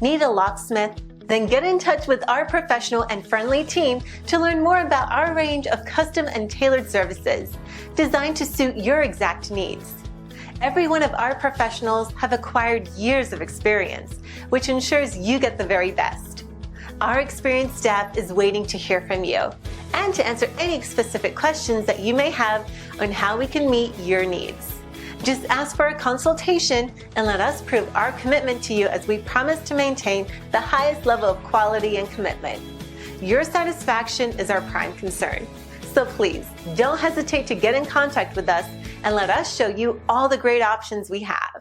Need a locksmith? Then get in touch with our professional and friendly team to learn more about our range of custom and tailored services designed to suit your exact needs. Every one of our professionals have acquired years of experience, which ensures you get the very best. Our experienced staff is waiting to hear from you and to answer any specific questions that you may have on how we can meet your needs. Just ask for a consultation and let us prove our commitment to you as we promise to maintain the highest level of quality and commitment. Your satisfaction is our prime concern. So please, don't hesitate to get in contact with us and let us show you all the great options we have.